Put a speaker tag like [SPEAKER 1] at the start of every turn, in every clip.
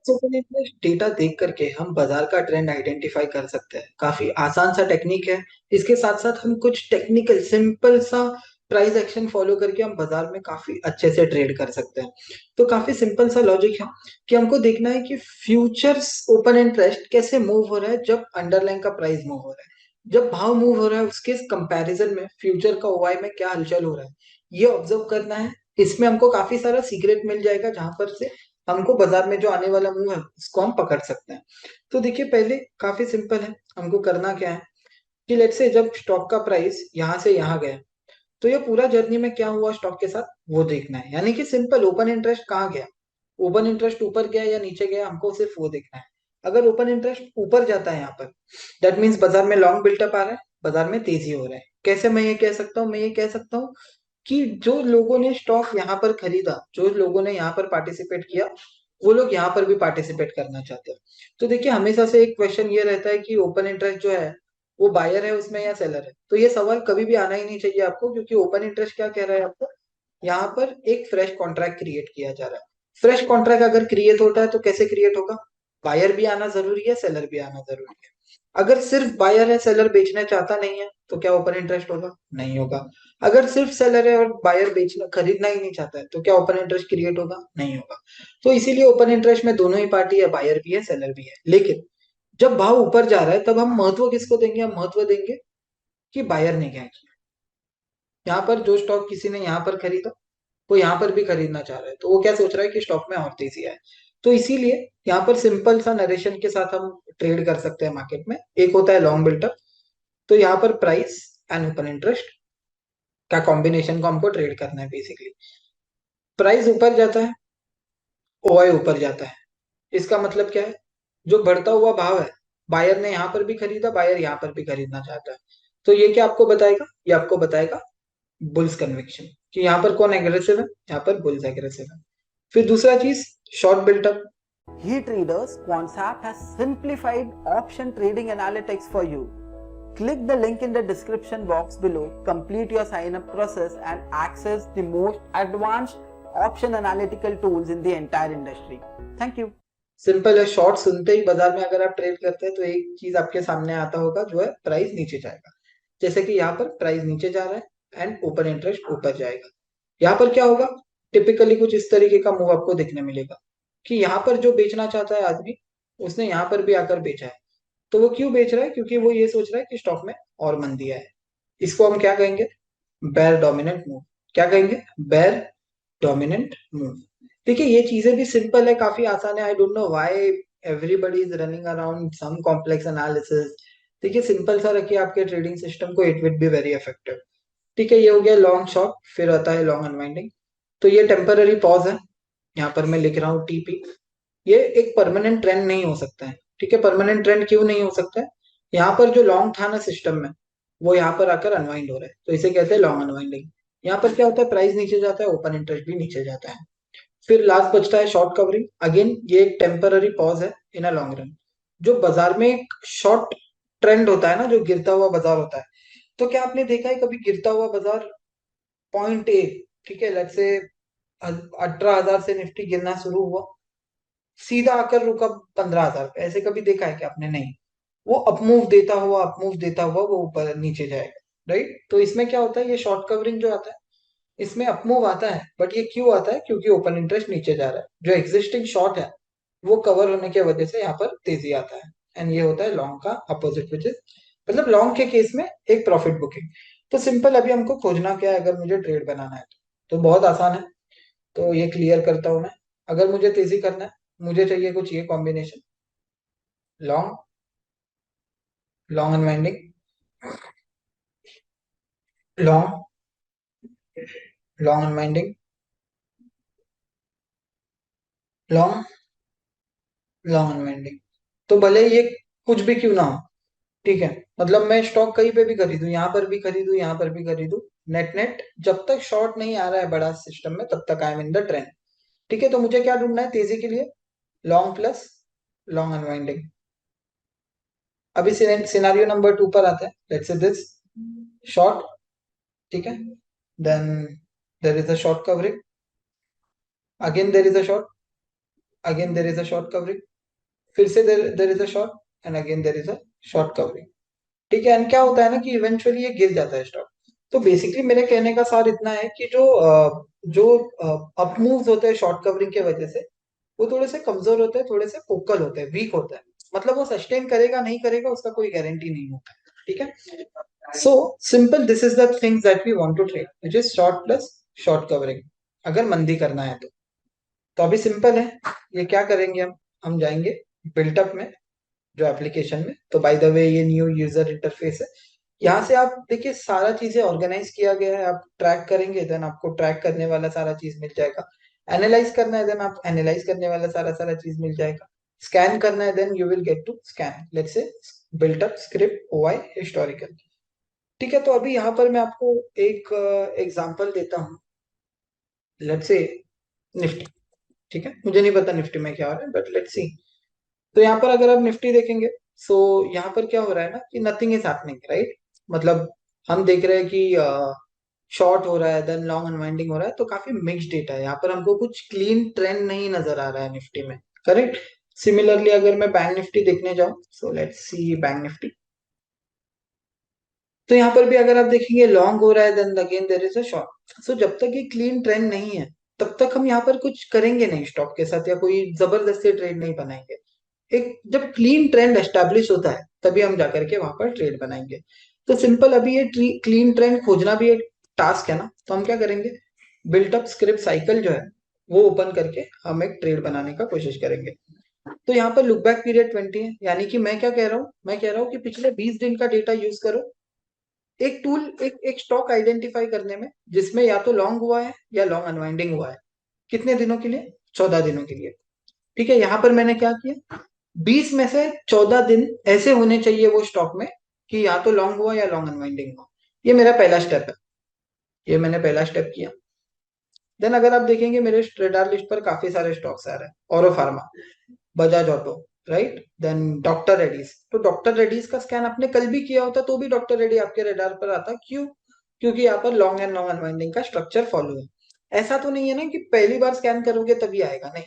[SPEAKER 1] Open interest data देख करके हम बाजार का ट्रेंड आइडेंटिफाई कर सकते हैं। काफी आसान सा टेक्निक है। इसके साथ साथ हम कुछ टेक्निकल सिंपल सा प्राइस एक्शन फॉलो करके हम बाजार में काफी अच्छे से ट्रेड कर सकते हैं। तो काफी सिंपल सा लॉजिक है कि हमको देखना है कि फ्यूचर्स ओपन इंटरेस्ट कैसे मूव हो रहा है जब अंडरलाइन का प्राइस मूव हो रहा है। जब भाव मूव हो रहा है उसके कंपैरिजन में फ्यूचर का ओआई में क्या हलचल हो रहा है, ये ऑब्जर्व करना है। इसमें हमको काफी सारा सीक्रेट मिल जाएगा जहां पर से हमको बाजार में जो आने वाला मुंह है उसको हम पकड़ सकते हैं। तो देखिए, पहले काफी सिंपल है। हमको करना क्या है कि लेट से जब स्टॉक का प्राइस यहाँ से यहाँ गया, तो ये पूरा जर्नी में क्या हुआ स्टॉक के साथ वो देखना है। यानी कि सिंपल, ओपन इंटरेस्ट कहाँ गया, ओपन इंटरेस्ट ऊपर गया या नीचे गया, हमको सिर्फ वो देखना है। अगर ओपन इंटरेस्ट ऊपर जाता है यहाँ पर, दैट मीन्स बाजार में लॉन्ग बिल्टअप आ रहा है, बाजार में तेजी हो रहा है। कैसे मैं ये कह सकता हूँ? मैं ये कह सकता हूँ कि जो लोगों ने स्टॉक यहाँ पर खरीदा, जो लोगों ने यहाँ पर पार्टिसिपेट किया, वो लोग यहाँ पर भी पार्टिसिपेट करना चाहते हैं। तो देखिए, हमेशा से एक क्वेश्चन ये रहता है कि ओपन इंटरेस्ट जो है वो बायर है उसमें या सेलर है। तो ये सवाल कभी भी आना ही नहीं चाहिए आपको, क्योंकि ओपन इंटरेस्ट क्या कह रहा है आपको, यहाँ पर एक फ्रेश कॉन्ट्रैक्ट क्रिएट किया जा रहा है। फ्रेश कॉन्ट्रैक्ट अगर क्रिएट होता है तो कैसे क्रिएट होगा? बायर भी आना जरूरी है, सेलर भी आना जरूरी है। अगर सिर्फ बायर है, सेलर बेचना चाहता नहीं है, तो क्या ओपन इंटरेस्ट होगा? नहीं होगा। अगर सिर्फ सेलर है और बायर बेचना खरीदना ही नहीं चाहता है, तो क्या ओपन इंटरेस्ट क्रिएट होगा? नहीं होगा। तो इसीलिए ओपन इंटरेस्ट में दोनों ही पार्टी है, बायर भी है, सेलर भी है। लेकिन जब भाव ऊपर जा रहा है तब हम महत्व किसको देंगे? हम महत्व देंगे कि बायर ने क्या किया। यहाँ पर जो स्टॉक किसी ने यहाँ पर खरीदा, वो यहाँ पर भी खरीदना चाह रहा है, तो वो क्या सोच रहा है कि स्टॉक में और तेजी आए। तो इसीलिए यहाँ पर सिंपल सा नरेशन के साथ हम ट्रेड कर सकते हैं मार्केट में। एक होता है लॉन्ग बिल्टअप। तो यहाँ पर प्राइस एंड ओपन इंटरेस्ट का कॉम्बिनेशन को हमको ट्रेड करना है बेसिकली। प्राइस ऊपर जाता है, ओआई ऊपर जाता है। इसका मतलब क्या है? जो बढ़ता हुआ भाव है, बायर ने यहाँ पर भी खरीदा, बायर यहाँ पर भी खरीदना चाहता है। तो ये क्या आपको बताएगा? ये आपको बताएगा बुल्स कन्विक्शन, कि यहाँ पर कौन एग्रेसिव है, यहाँ पर बुल्स एग्रेसिव है। फिर दूसरा चीज, short built up.
[SPEAKER 2] HeTraders QuantSap has simplified option trading analytics for you. Click the link in the description box below, complete your sign up process and access the most advanced option analytical tools in the entire industry. Thank you.
[SPEAKER 1] Simple है, short सुनते ही बाजार में अगर आप trade करते हैं तो एक चीज आपके सामने आता होगा, जो है प्राइस नीचे जाएगा। जैसे कि यहाँ पर प्राइस नीचे जा रहा है एंड ओपन इंटरेस्ट ऊपर जाएगा। यहाँ पर क्या होगा? टिपिकली कुछ इस तरीके का मूव आपको देखने मिलेगा कि यहाँ पर जो बेचना चाहता है आदमी, उसने यहाँ पर भी आकर बेचा है। तो वो क्यों बेच रहा है? क्योंकि वो ये सोच रहा है कि स्टॉक में और मंदी है। इसको हम क्या कहेंगे? Bear dominant move. क्या कहेंगे? Bear dominant move. देखिए, ये चीजें भी सिंपल है, काफी आसान है। I don't know why everybody is running around some complex analysis. देखिए, सिंपल सा रखिए आपके ट्रेडिंग सिस्टम को, it will be very effective. ठीक है, ये हो गया लॉन्ग शॉर्ट। फिर आता है लॉन्ग अनवाइंडिंग। तो ये टेम्पररी पॉज है, यहाँ पर मैं लिख रहा हूँ टीपी। ये एक परमानेंट ट्रेंड नहीं हो सकता है। ठीक है, परमानेंट ट्रेंड क्यों नहीं हो सकता है? यहाँ पर जो लॉन्ग था ना सिस्टम में, वो यहाँ पर आकर अनवाइंड हो रहा है, तो इसे कहते हैं लॉन्ग अनवाइंडिंग। यहाँ पर क्या होता है? प्राइस नीचे जाता है, ओपन इंटरेस्ट भी नीचे जाता है। फिर लास्ट बचता है शॉर्ट कवरिंग। अगेन ये एक टेम्पररी पॉज है इन अ लॉन्ग रन। जो बाजार में एक शॉर्ट ट्रेंड होता है ना, जो गिरता हुआ बाजार होता है, तो क्या आपने देखा है कभी गिरता हुआ बाजार पॉइंट 1, ठीक है, लेट्स से 18,000 से निफ्टी गिरना शुरू हुआ, सीधा आकर रुका 15,000 पे, ऐसे कभी देखा है कि आपने? नहीं। वो अपमूव देता हुआ, अपमूव देता हुआ वो ऊपर नीचे जाएगा। राइट? तो इसमें क्या होता है? ये शॉर्ट कवरिंग जो आता है, इसमें अपमूव आता है, बट ये क्यों आता है? क्योंकि ओपन इंटरेस्ट नीचे जा रहा है। जो एग्जिस्टिंग शॉर्ट है वो कवर होने की वजह से यहाँ पर तेजी आता है। एंड ये होता है लॉन्ग का अपोजिट, विच इज मतलब लॉन्ग के केस में एक प्रॉफिट बुकिंग। तो सिंपल, अभी हमको खोजना क्या है अगर मुझे ट्रेड बनाना है तो बहुत आसान है। तो ये क्लियर करता हूं मैं। अगर मुझे तेजी करना है, मुझे चाहिए कुछ ये combination, long, long unwinding, long, long unwinding, long, long unwinding. तो भले ये कुछ भी क्यों ना हो, ठीक है, मतलब मैं स्टॉक कहीं पे भी खरीदूं, यहाँ पर भी खरीदूं, यहाँ पर भी खरीदूं, नेट नेट जब तक शॉर्ट नहीं आ रहा है बड़ा सिस्टम में, तब तक I am in the trend. ठीक है, तो मुझे क्या ढूंढना है तेजी के लिए? Long plus long unwinding. अभी सिनारियो नंबर 2 पर आते हैं। लेट्स से दिस शॉर्ट, ठीक है, then there is a short covering, again there is a short, again there is a short covering, फिर से there is a short, and again there is a short covering. ठीक है, and क्या होता है ना कि इवेंचुअली ये गिर जाता है स्टॉक। तो बेसिकली मेरे कहने का सार इतना है कि जो अप मूव्स होते हैं शॉर्ट कवरिंग के वजह से, वो थोड़े से कमजोर होते हैं, थोड़े से फोकल होते हैं, वीक होता है। मतलब वो सस्टेन करेगा नहीं करेगा उसका कोई गारंटी नहीं होता। ठीक है, so simple, this is the things that we want to trade, which is short plus short covering, अगर मंदी करना है तो अभी सिंपल है। ये क्या करेंगे हम जाएंगे बिल्टअप में, जो एप्लीकेशन में। तो बाय द वे ये न्यू यूजर इंटरफेस है। यहाँ से आप देखिए सारा चीजें ऑर्गेनाइज किया गया है, आप ट्रैक करेंगे देन आपको ट्रैक करने वाला सारा चीज मिल जाएगा। एनालाइज करना है देन आप एनालाइज करने वाला सारा सारा चीज मिल जाएगा। स्कैन करना है then you will get to scan, let's say built up script OI historical. ठीक है, तो अभी यहाँ पर मैं आपको एक एग्जांपल देता हूँ, लेट्स से निफ्टी। ठीक है, मुझे नहीं पता निफ्टी में क्या हो रहा है बट लेट्स सी। तो यहाँ पर अगर आप निफ्टी देखेंगे, सो यहाँ पर क्या हो रहा है ना कि नथिंग इज हैपनिंग, राइट। मतलब हम देख रहे हैं कि शॉर्ट हो रहा है देन लॉन्ग अनवाइंडिंग हो रहा है, तो काफी मिक्स्ड डेटा है यहाँ पर, हमको कुछ क्लीन ट्रेंड नहीं नजर आ रहा है निफ्टी में। करेक्ट। सिमिलरली अगर मैं बैंक निफ्टी देखने जाऊँ, so let's see bank Nifty. तो यहाँ पर भी अगर आप देखेंगे लॉन्ग हो रहा है then again there is a short. So जब तक ये क्लीन ट्रेंड नहीं है तब तक हम यहाँ पर कुछ करेंगे नहीं स्टॉक के साथ, या कोई जबरदस्ती ट्रेड नहीं बनाएंगे। एक जब क्लीन ट्रेंड एस्टेब्लिश होता है तभी हम जाकर के वहां पर ट्रेड बनाएंगे। तो सिंपल अभी ये क्लीन ट्रेंड खोजना भी एक टास्क है ना, तो हम क्या करेंगे, बिल्टअप स्क्रिप्ट साइकिल जो है वो ओपन करके हम एक ट्रेड बनाने का कोशिश करेंगे। तो यहाँ पर लुक बैक पीरियड 20 है, यानी कि मैं क्या कह रहा हूँ, मैं कह रहा हूँ कि पिछले 20 दिन का डेटा यूज करो एक टूल, एक स्टॉक आइडेंटिफाई करने में जिसमें या तो लॉन्ग हुआ है या लॉन्ग अनवाइंडिंग हुआ है। कितने दिनों के लिए, 14 दिनों के लिए। ठीक है, यहाँ पर मैंने क्या किया, 20 में से 14 दिन ऐसे होने चाहिए वो स्टॉक में कि या तो लॉन्ग हुआ या लॉन्ग अनवाइंडिंग हुआ। ये मेरा पहला स्टेप है, ये मैंने पहला स्टेप किया। देन अगर आप देखेंगे मेरे ट्रेडर लिस्ट पर काफी सारे स्टॉक्स आ रहे हैं, Auro pharma, Bajaj auto, right, then doctor Reddy's. तो डॉक्टर रेड्डीज का स्कैन आपने कल भी किया होता तो भी डॉक्टर रेड्डी आपके रडार पर आता, क्यों, क्योंकि यहाँ पर लॉन्ग एंड लॉन्ग अनवाइंडिंग का स्ट्रक्चर फॉलो है। ऐसा तो नहीं है ना कि पहली बार स्कैन करोगे तभी आएगा, नहीं।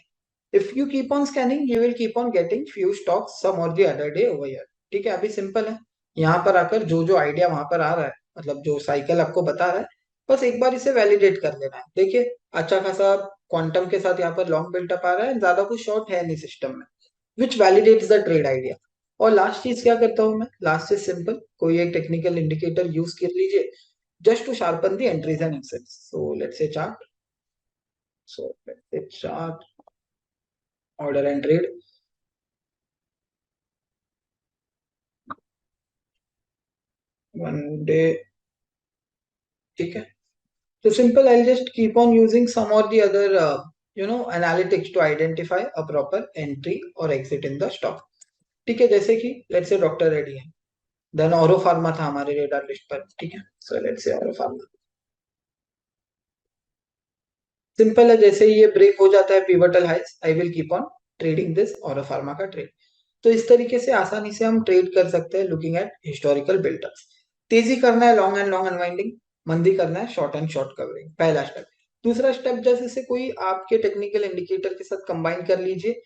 [SPEAKER 1] If you keep on scanning you will keep on getting few stocks some और the other day over here. ठीक है, अभी सिंपल है, यहाँ पर आकर जो जो आइडिया वहां पर आ रहा है, मतलब जो साइकिल आपको बता रहा है, बस एक बार इसे वैलिडेट कर लेना है। देखिए अच्छा खासा क्वांटम के साथ यहाँ पर लॉन्ग बिल्टअप आ रहा है, ज्यादा कुछ शॉर्ट है नहीं सिस्टम में, विच वैलिडेट्स द ट्रेड आइडिया। और लास्ट चीज क्या करता हूँ मैं, लास्ट इज सिंपल, कोई एक टेक्निकल इंडिकेटर यूज कर लीजिए just to sharpen the entries and exits. So let's say chart. So let's say chart, order and trade. One day, ठीक है। So simple, I'll just keep on using some or the other, analytics to identify a proper entry or exit in the stock. ठीक है, जैसे कि let's say doctor ready है, then औरो pharma था हमारे रेडार लिस्ट पर। ठीक है, सो लेट्स से औरो फार्मा। सिंपल है, जैसे ही ये ब्रेक हो जाता है pivotal highs, I will keep on trading this और फार्मा का ट्रेड। तो इस तरीके से आसानी से हम ट्रेड कर सकते हैं लुकिंग एट हिस्टोरिकल बिल्डअप्स। तेजी करना है लॉन्ग एंड लॉन्ग अनवाइंडिंग, मंदी करना है शॉर्ट एंड शॉर्ट कवरिंग, पहला स्टेप। दूसरा स्टेप, जैसे से कोई आपके टेक्निकल इंडिकेटर के साथ कंबाइन कर लीजिए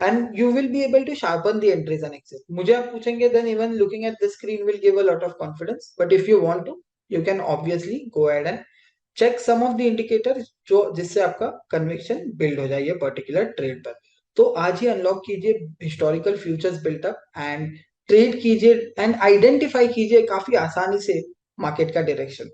[SPEAKER 1] and you will be able to sharpen the entries and exit. मुझे आप पूछेंगे then even looking at the screen will give a lot of confidence, but if you want to you can obviously go ahead and check some of the indicator, जो जिससे आपका conviction build हो जाए ये particular trade पर। तो आज ही unlock कीजिए historical futures built up and trade कीजिए एंड आइडेंटिफाई कीजिए काफी आसानी से मार्केट का डायरेक्शन।